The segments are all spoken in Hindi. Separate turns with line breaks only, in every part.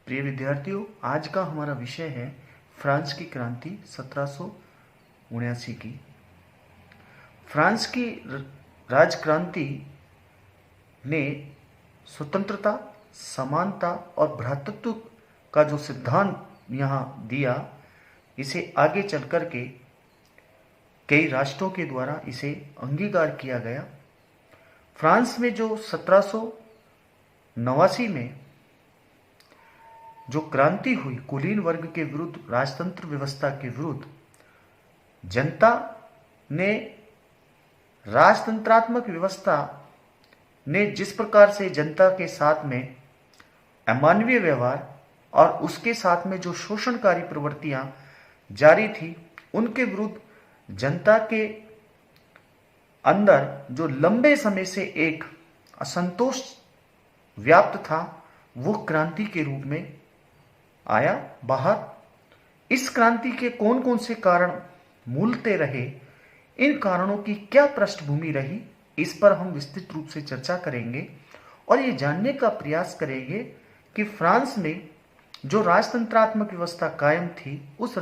प्रिय विद्यार्थियों, आज का हमारा विषय है फ्रांस की क्रांति 1779 की। फ्रांस की राजक्रांति ने स्वतंत्रता, समानता और भ्रातृत्व का जो सिद्धांत यहाँ दिया, इसे आगे चल कर के कई राष्ट्रों के द्वारा इसे अंगीकार किया गया। फ्रांस में जो 1789 में जो क्रांति हुई, कुलीन वर्ग के विरुद्ध, राजतंत्र व्यवस्था के विरुद्ध, जनता ने राजतंत्रात्मक व्यवस्था ने जिस प्रकार से जनता के साथ में अमानवीय व्यवहार और उसके साथ में जो शोषणकारी प्रवृत्तियां जारी थी, उनके विरुद्ध जनता के अंदर जो लंबे समय से एक असंतोष व्याप्त था, वो क्रांति के रूप में आया बाहर। इस क्रांति के कौन कौन से कारण मूलते रहे, इन कारणों की क्या पृष्ठभूमि रही, इस पर हम विस्तृत रूप से चर्चा करेंगे और ये जानने का प्रयास करेंगे कि फ्रांस में जो राजतंत्रात्मक व्यवस्था कायम थी, उस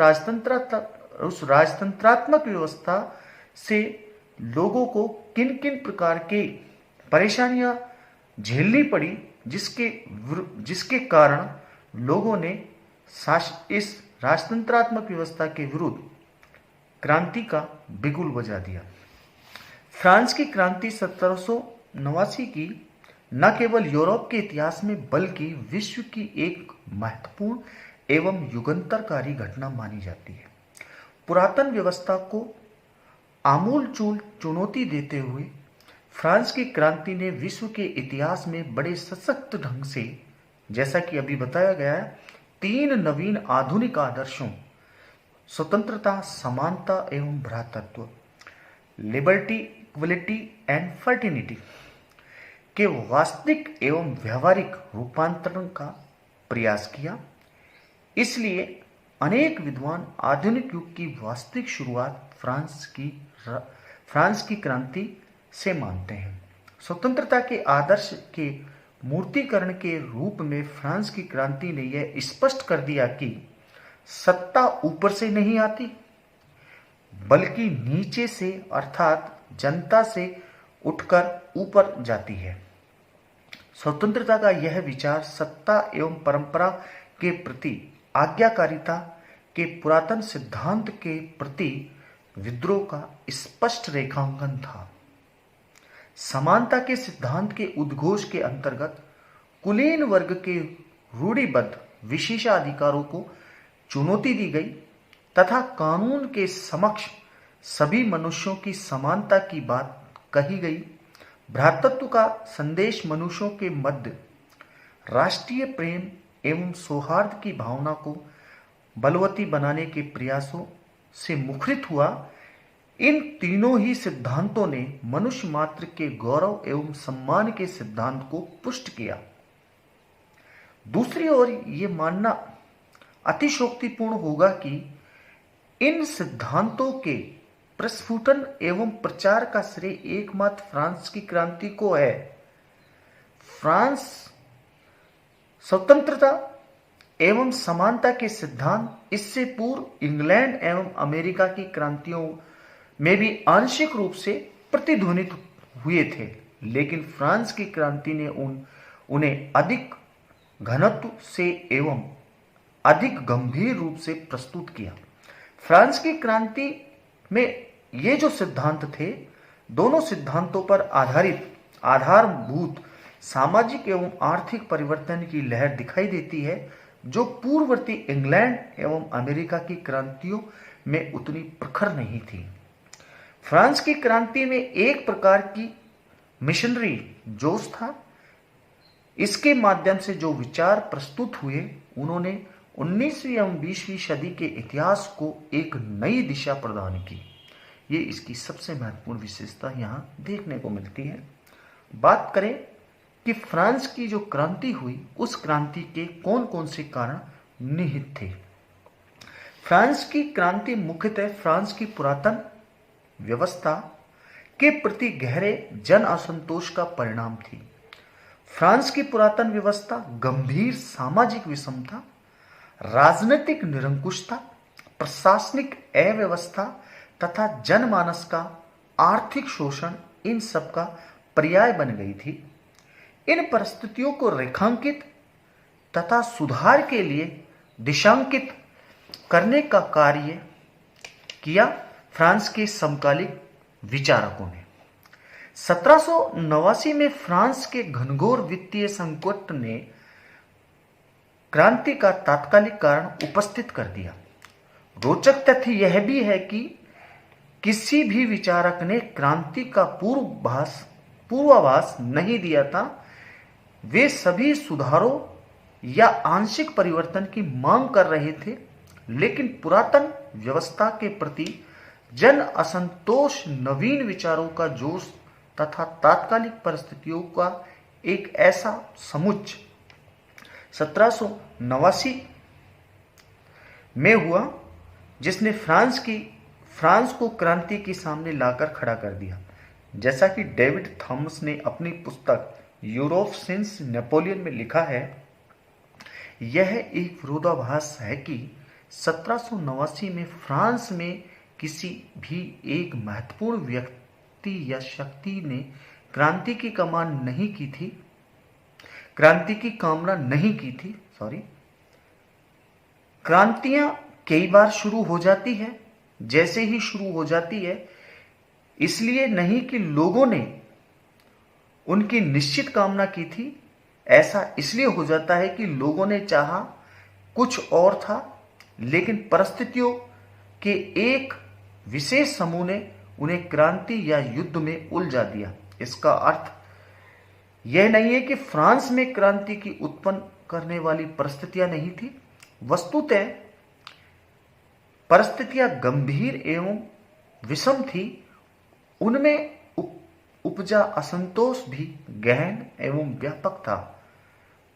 राजतंत्रात्मक व्यवस्था से लोगों को किन किन प्रकार के परेशानियां झेलनी पड़ी, जिसके कारण लोगों ने इस राजतंत्रात्मक व्यवस्था के विरुद्ध क्रांति का बिगुल बजा दिया। फ्रांस की क्रांति 1789 की न केवल यूरोप के इतिहास में बल्कि विश्व की एक महत्वपूर्ण एवं युगांतरकारी घटना मानी जाती है। पुरातन व्यवस्था को आमूलचूल चुनौती देते हुए फ्रांस की क्रांति ने विश्व के इतिहास में बड़े सशक्त ढंग से, जैसा कि अभी बताया गया है, 3 नवीन आधुनिक आदर्शों, स्वतंत्रता, समानता एवं भ्रातृत्व, लिबर्टी, इक्वलिटी एंड फर्टिनिटी के वास्तविक एवं व्यावहारिक रूपांतरण का प्रयास किया। इसलिए अनेक विद्वान आधुनिक युग की वास्तविक शुरुआत फ्रांस की क्रांति से मानते हैं। स्वतंत्रता के आदर्श के मूर्तिकरण के रूप में फ्रांस की क्रांति ने यह स्पष्ट कर दिया कि सत्ता ऊपर से नहीं आती, बल्कि नीचे से, अर्थात जनता से उठकर ऊपर जाती है। स्वतंत्रता का यह विचार सत्ता एवं परंपरा के प्रति आज्ञाकारिता के पुरातन सिद्धांत के प्रति विद्रोह का स्पष्ट रेखांकन था। समानता के सिद्धांत के उद्घोष के अंतर्गत कुलीन वर्ग के रूढ़िबद्ध विशेषाधिकारों को चुनौती दी गई तथा कानून के समक्ष सभी मनुष्यों की समानता की बात कही गई। भ्रातृत्व का संदेश मनुष्यों के मध्य राष्ट्रीय प्रेम एवं सौहार्द की भावना को बलवती बनाने के प्रयासों से मुखरित हुआ। इन तीनों ही सिद्धांतों ने मनुष्य मात्र के गौरव एवं सम्मान के सिद्धांत को पुष्ट किया। दूसरी ओर ये मानना अतिशयोक्तिपूर्ण होगा कि इन सिद्धांतों के प्रस्फुटन एवं प्रचार का श्रेय एकमात्र फ्रांस की क्रांति को है। फ्रांस स्वतंत्रता एवं समानता के सिद्धांत इससे पूर्व इंग्लैंड एवं अमेरिका की क्रांतियों में भी आंशिक रूप से प्रतिध्वनित हुए थे, लेकिन फ्रांस की क्रांति ने उन्हें अधिक घनत्व से एवं अधिक गंभीर रूप से प्रस्तुत किया। फ्रांस की क्रांति में ये जो सिद्धांत थे, दोनों सिद्धांतों पर आधारित आधारभूत सामाजिक एवं आर्थिक परिवर्तन की लहर दिखाई देती है, जो पूर्ववर्ती इंग्लैंड एवं अमेरिका की क्रांतियों में उतनी प्रखर नहीं थी। फ्रांस की क्रांति में एक प्रकार की मिशनरी जोश था। इसके माध्यम से जो विचार प्रस्तुत हुए, उन्होंने 19वीं एवं 20वीं सदी के इतिहास को एक नई दिशा प्रदान की। ये इसकी सबसे महत्वपूर्ण विशेषता यहाँ देखने को मिलती है। बात करें कि फ्रांस की जो क्रांति हुई, उस क्रांति के कौन कौन से कारण निहित थे। फ्रांस की क्रांति मुख्यतः फ्रांस की पुरातन व्यवस्था के प्रति गहरे जन असंतोष का परिणाम थी। फ्रांस की पुरातन व्यवस्था गंभीर सामाजिक विषमता, राजनीतिक निरंकुशता, प्रशासनिक अव्यवस्था तथा जनमानस का आर्थिक शोषण इन सब का पर्याय बन गई थी। इन परिस्थितियों को रेखांकित तथा सुधार के लिए दिशांकित करने का कार्य किया फ्रांस के समकालिक विचारकों ने। 1789 में फ्रांस के घनघोर वित्तीय संकट ने क्रांति का तात्कालिक कारण उपस्थित कर दिया। रोचक तथ्य यह भी है कि किसी भी विचारक ने क्रांति का पूर्वाभास नहीं दिया था। वे सभी सुधारों या आंशिक परिवर्तन की मांग कर रहे थे, लेकिन पुरातन व्यवस्था के प्रति जन असंतोष, नवीन विचारों का जोश तथा तात्कालिक परिस्थितियों का एक ऐसा समुच्चय 1789 में हुआ जिसने फ्रांस को क्रांति के सामने लाकर खड़ा कर दिया। जैसा कि डेविड थॉमस ने अपनी पुस्तक यूरोप सिंस नेपोलियन में लिखा है, यह एक विरोधाभास है कि 1789 में फ्रांस में किसी भी एक महत्वपूर्ण व्यक्ति या शक्ति ने क्रांति की कामना नहीं की थी। क्रांतियां कई बार शुरू हो जाती है, जैसे ही शुरू हो जाती है, इसलिए नहीं कि लोगों ने उनकी निश्चित कामना की थी। ऐसा इसलिए हो जाता है कि लोगों ने चाहा कुछ और था, लेकिन परिस्थितियों के एक विशेष समूह ने उन्हें क्रांति या युद्ध में उलझा दिया। इसका अर्थ यह नहीं है कि फ्रांस में क्रांति की उत्पन्न करने वाली परिस्थितियां नहीं थी। वस्तुतः परिस्थितियां गंभीर एवं विषम थी। उनमें उपजा असंतोष भी गहन एवं व्यापक था।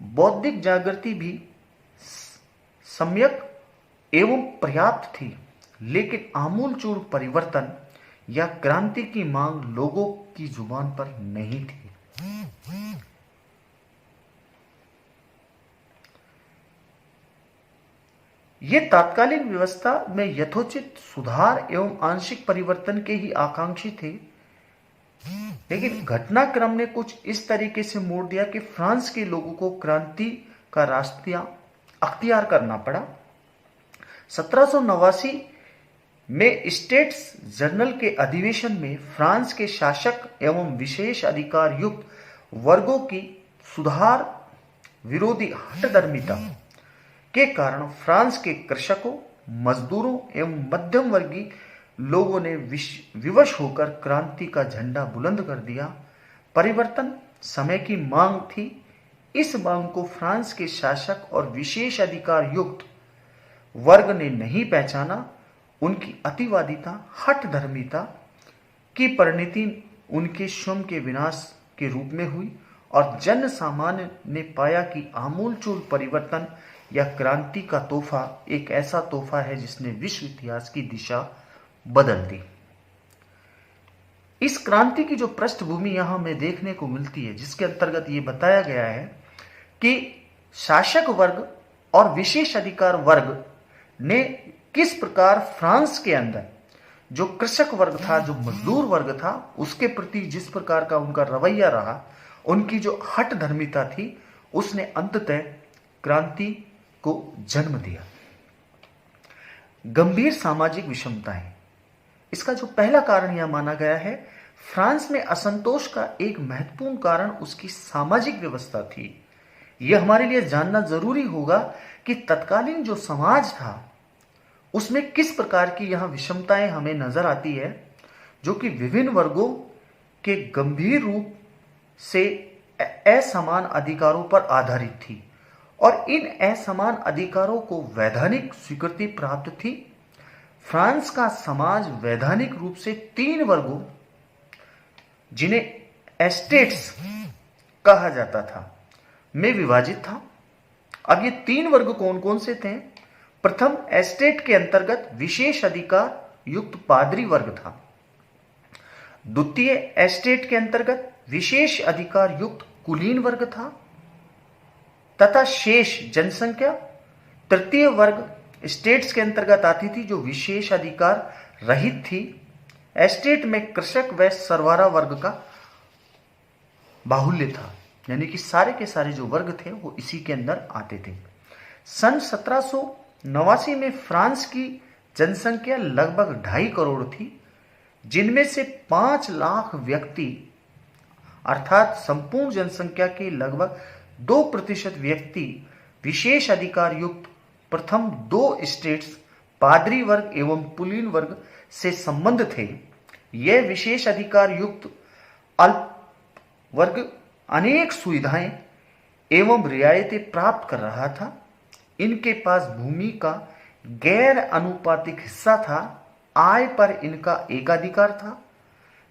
बौद्धिक जागृति भी सम्यक एवं पर्याप्त थी, लेकिन आमूलचूल परिवर्तन या क्रांति की मांग लोगों की जुबान पर नहीं थी। ये तात्कालिक व्यवस्था में यथोचित सुधार एवं आंशिक परिवर्तन के ही आकांक्षी थे, लेकिन घटनाक्रम ने कुछ इस तरीके से मोड़ दिया कि फ्रांस के लोगों को क्रांति का रास्ता अख्तियार करना पड़ा। 1789 में स्टेट्स जर्नल के अधिवेशन में फ्रांस के शासक एवं विशेष अधिकार युक्त वर्गों की सुधार विरोधी हठधर्मिता के कारण फ्रांस के कृषकों, मजदूरों एवं मध्यम वर्गीय लोगों ने विवश होकर क्रांति का झंडा बुलंद कर दिया। परिवर्तन समय की मांग थी। इस मांग को फ्रांस के शासक और विशेष अधिकार युक्त वर्ग ने नहीं पहचाना। उनकी अतिवादिता, हठधर्मिता की परिणति उनके स्वयं के विनाश के रूप में हुई और जन सामान्य ने पाया कि आमूलचूल परिवर्तन या क्रांति का तोहफा एक ऐसा तोहफा है जिसने विश्व इतिहास की दिशा बदल दी। इस क्रांति की जो पृष्ठभूमि यहां हमें देखने को मिलती है, जिसके अंतर्गत ये बताया गया है कि शासक वर्ग और विशेष अधिकार वर्ग ने किस प्रकार फ्रांस के अंदर जो कृषक वर्ग था, जो मजदूर वर्ग था, उसके प्रति जिस प्रकार का उनका रवैया रहा, उनकी जो हठधर्मिता थी, उसने अंततः क्रांति को जन्म दिया। गंभीर सामाजिक विषमताएं, इसका जो पहला कारण यह माना गया है, फ्रांस में असंतोष का एक महत्वपूर्ण कारण उसकी सामाजिक व्यवस्था थी। यह हमारे लिए जानना जरूरी होगा कि तत्कालीन जो समाज था उसमें किस प्रकार की यहां विषमताएं हमें नजर आती है, जो कि विभिन्न वर्गों के गंभीर रूप से असमान अधिकारों पर आधारित थी और इन असमान अधिकारों को वैधानिक स्वीकृति प्राप्त थी। फ्रांस का समाज वैधानिक रूप से 3 वर्गों, जिन्हें एस्टेट्स कहा जाता था, में विभाजित था। अब ये 3 वर्ग कौन कौन से थे? प्रथम, एस्टेट के अंतर्गत विशेष अधिकार युक्त पादरी वर्ग था। द्वितीय, एस्टेट के अंतर्गत विशेष अधिकार युक्त कुलीन वर्ग था तथा शेष जनसंख्या तृतीय वर्ग स्टेट्स के अंतर्गत आती थी, जो विशेष अधिकार रहित थी। एस्टेट में कृषक व सरवारा वर्ग का बाहुल्य था, यानी कि सारे के सारे जो वर्ग थे वो इसी के अंदर आते थे। सन 1789 में फ्रांस की जनसंख्या लगभग 2.5 करोड़ थी, जिनमें से 5 लाख व्यक्ति अर्थात संपूर्ण जनसंख्या के लगभग 2% व्यक्ति विशेष अधिकार युक्त प्रथम 2 स्टेट्स पादरी वर्ग एवं कुलीन वर्ग से संबंध थे। यह विशेष अधिकार युक्त अल्प वर्ग अनेक सुविधाएं एवं रियायतें प्राप्त कर रहा था। इनके पास भूमि का गैर अनुपातिक हिस्सा था, आय पर इनका एकाधिकार था,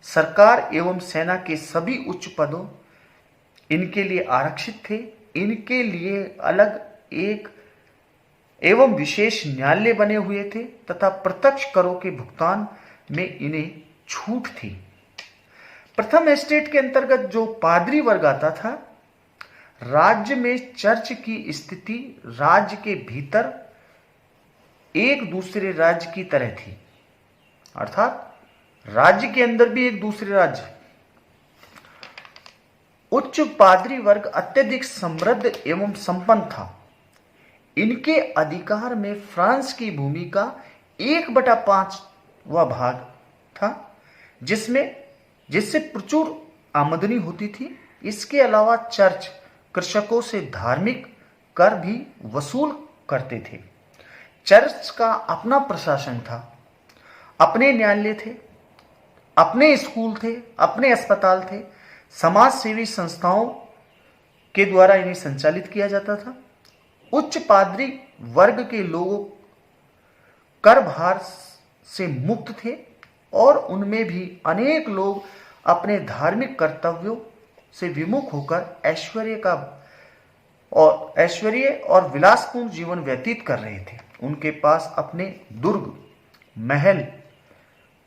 सरकार एवं सेना के सभी उच्च पदों इनके लिए आरक्षित थे, इनके लिए अलग एक एवं विशेष न्यायालय बने हुए थे तथा प्रत्यक्ष करों के भुगतान में इन्हें छूट थी। प्रथम एस्टेट के अंतर्गत जो पादरी वर्ग आता था, राज्य में चर्च की स्थिति राज्य के भीतर एक दूसरे राज्य की तरह थी, अर्थात राज्य के अंदर भी एक दूसरे राज्य। उच्च पादरी वर्ग अत्यधिक समृद्ध एवं संपन्न था। इनके अधिकार में फ्रांस की भूमि का 1/5 भाग था, जिससे प्रचुर आमदनी होती थी। इसके अलावा चर्च कृषकों से धार्मिक कर भी वसूल करते थे। चर्च का अपना प्रशासन था, अपने न्यायालय थे, अपने स्कूल थे, अपने अस्पताल थे, समाज सेवी संस्थाओं के द्वारा इन्हें संचालित किया जाता था। उच्च पादरी वर्ग के लोग कर भार से मुक्त थे और उनमें भी अनेक लोग अपने धार्मिक कर्तव्यों से विमुख होकर ऐश्वर्य और विलासपूर्ण जीवन व्यतीत कर रहे थे। उनके पास अपने दुर्ग, महल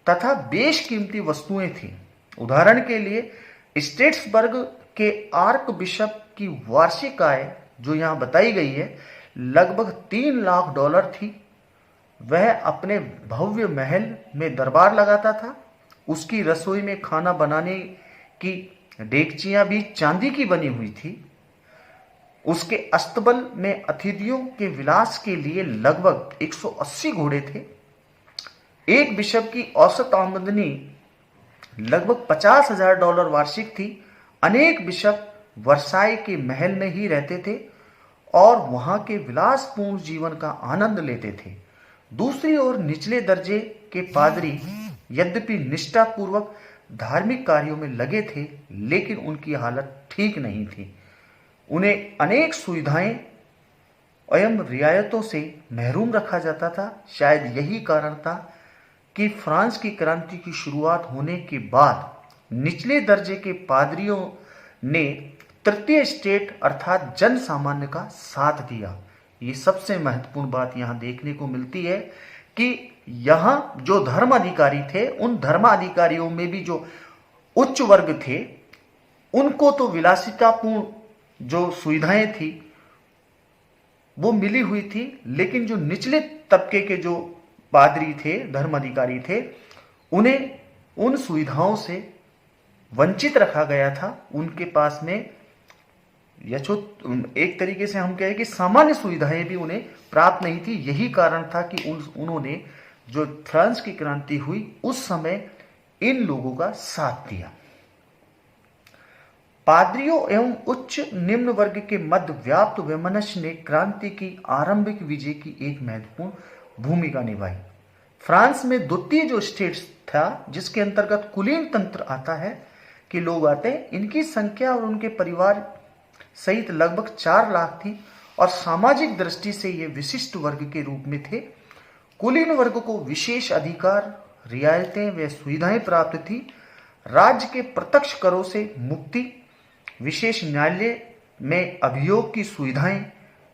तथा बेशकीमती वस्तुएं थी। उदाहरण के लिए स्टेट्सबर्ग के आर्क बिशप की वार्षिक आय जो यहां बताई गई है लगभग $3 लाख थी। वह अपने भव्य महल में दरबार लगाता था। उसकी रसोई में खाना बनाने की डेगचियां भी चांदी की बनी हुई थी। उसके अस्तबल में अतिथियों के विलास के लिए लगभग 180 घोड़े थे। एक बिशप की औसत आमदनी लगभग $50,000 वार्षिक थी। अनेक बिशप वर्साई के महल में ही रहते थे और वहां के विलासपूर्ण जीवन का आनंद लेते थे। दूसरी ओर निचले दर्जे के पादरी यद्यपि निष्ठापूर्वक धार्मिक कार्यों में लगे थे, लेकिन उनकी हालत ठीक नहीं थी। उन्हें अनेक सुविधाएं एवं रियायतों से महरूम रखा जाता था। शायद यही कारण था कि फ्रांस की क्रांति की शुरुआत होने के बाद निचले दर्जे के पादरियों ने तृतीय स्टेट अर्थात जन सामान्य का साथ दिया। ये सबसे महत्वपूर्ण बात यहां देखने को मिलती है कि यहां जो धर्माधिकारी थे, उन धर्माधिकारियों में भी जो उच्च वर्ग थे, उनको तो विलासितापूर्ण जो सुविधाएं थी वो मिली हुई थी, लेकिन जो निचले तबके के जो पादरी थे, धर्माधिकारी थे, उन्हें उन सुविधाओं से वंचित रखा गया था। उनके पास में एक तरीके से हम कहें कि सामान्य सुविधाएं भी उन्हें प्राप्त नहीं थी। यही कारण था कि उन्होंने जो फ्रांस की क्रांति हुई उस समय इन लोगों का साथ दिया। पादरियों एवं उच्च निम्न वर्ग के मध्य व्याप्त वैमनस्य ने क्रांति की आरंभिक विजय की एक महत्वपूर्ण भूमिका निभाई। फ्रांस में द्वितीय जो स्टेट्स था, जिसके अंतर्गत कुलीन तंत्र आता है कि लोग आते हैं, इनकी संख्या और उनके परिवार सहित लगभग 4 लाख थी और सामाजिक दृष्टि से ये विशिष्ट वर्ग के रूप में थे। कुलीन वर्ग को विशेष अधिकार, रियायतें व सुविधाएं प्राप्त थी। राज्य के प्रत्यक्ष करों से मुक्ति, विशेष न्यायालय में अभियोग की सुविधाएं,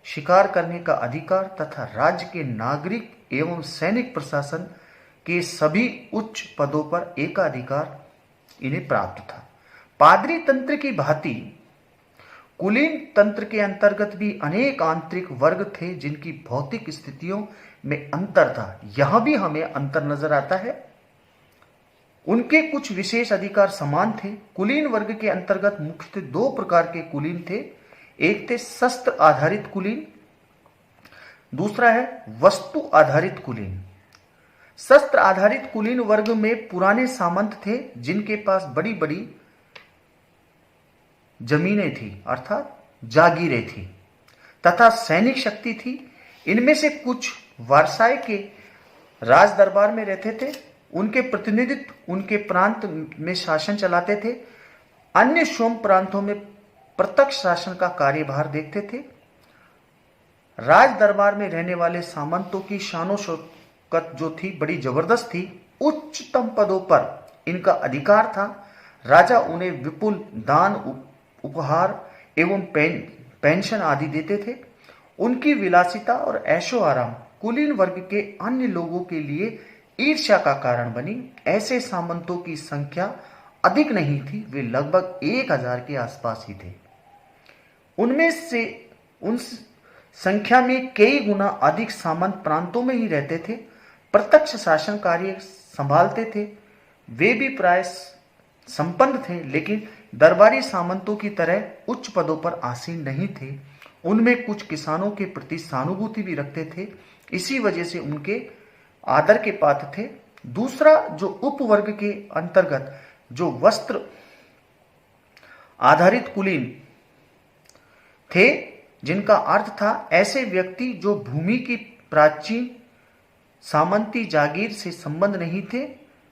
शिकार करने का अधिकार तथा राज्य के नागरिक एवं सैनिक प्रशासन के सभी उच्च पदों पर एकाधिकार इन्हें प्राप्त था। पादरी तंत्र की भांति कुलीन तंत्र के अंतर्गत भी अनेक आंतरिक वर्ग थे जिनकी भौतिक स्थितियों में अंतर था। यहां भी हमें अंतर नजर आता है। उनके कुछ विशेष अधिकार समान थे। कुलीन वर्ग के अंतर्गत मुख्यतः दो प्रकार के कुलीन थे। एक थे शस्त्र आधारित कुलीन, दूसरा है वस्तु आधारित कुलीन। शस्त्र आधारित कुलीन वर्ग में पुराने सामंत थे जिनके पास बड़ी बड़ी जमीनें थी अर्थात जागीरें थी तथा सैनिक शक्ति थी। इनमें से कुछ वारसाई के राज दरबार में रहते थे। उनके प्रतिनिधित्व उनके प्रांत में शासन चलाते थे। अन्य सोम प्रांतों में प्रत्यक्ष शासन का कार्यभार देखते थे। राज दरबार में रहने वाले सामंतों की शानो शौकत जो थी बड़ी जबरदस्त थी। उच्चतम पदों पर इनका अधिकार था। राजा उन्हें विपुल दान, उपहार एवं पेंशन आदि देते थे। उनकी विलासिता और ऐशो आराम कुलीन वर्ग के अन्य लोगों के लिए ईर्ष्या का कारण बनी। ऐसे सामंतों की संख्या अधिक नहीं थी, वे लगभग 1000 के आसपास ही थे। उनमें से उन संख्या में कई गुना अधिक सामंत प्रांतों में ही रहते थे, प्रत्यक्ष शासन कार्य संभालते थे। वे भी प्राय संपन्न थे, लेकिन दरबारी सामंतों की तरह उच्च पदों पर आसीन नहीं थे। उनमें कुछ किसानों के प्रति सहानुभूति भी रखते थे, इसी वजह से उनके आदर के पात्र थे। दूसरा जो उपवर्ग के अंतर्गत जो वस्त्र आधारित कुलीन थे, जिनका अर्थ था ऐसे व्यक्ति जो भूमि की प्राचीन सामंती जागीर से संबंध नहीं थे,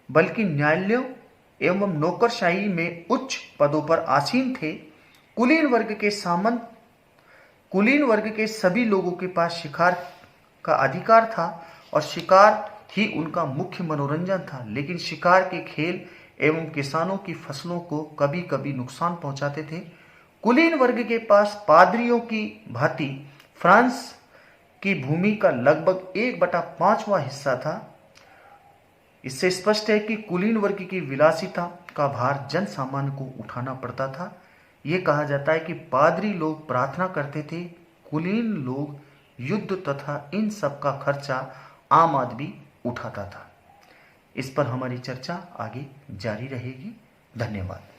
बल्कि न्यायालयों एवं नौकरशाही में उच्च पदों पर आसीन थे। कुलीन वर्ग के सभी लोगों के पास शिकार का अधिकार था और शिकार ही उनका मुख्य मनोरंजन था, लेकिन शिकार के खेल एवं किसानों की फसलों को कभी कभी नुकसान पहुंचाते थे। कुलीन वर्ग के पास पादरियों की भांति फ्रांस की भूमि का लगभग 1/5वां हिस्सा था। इससे स्पष्ट है कि कुलीन वर्ग की विलासिता का भार जन सामान्य को उठाना पड़ता था। यह कहा जाता है कि पादरी लोग प्रार्थना करते थे, कुलीन लोग युद्ध तथा इन सब का खर्चा आम आदमी उठाता था। इस पर हमारी चर्चा आगे जारी रहेगी। धन्यवाद।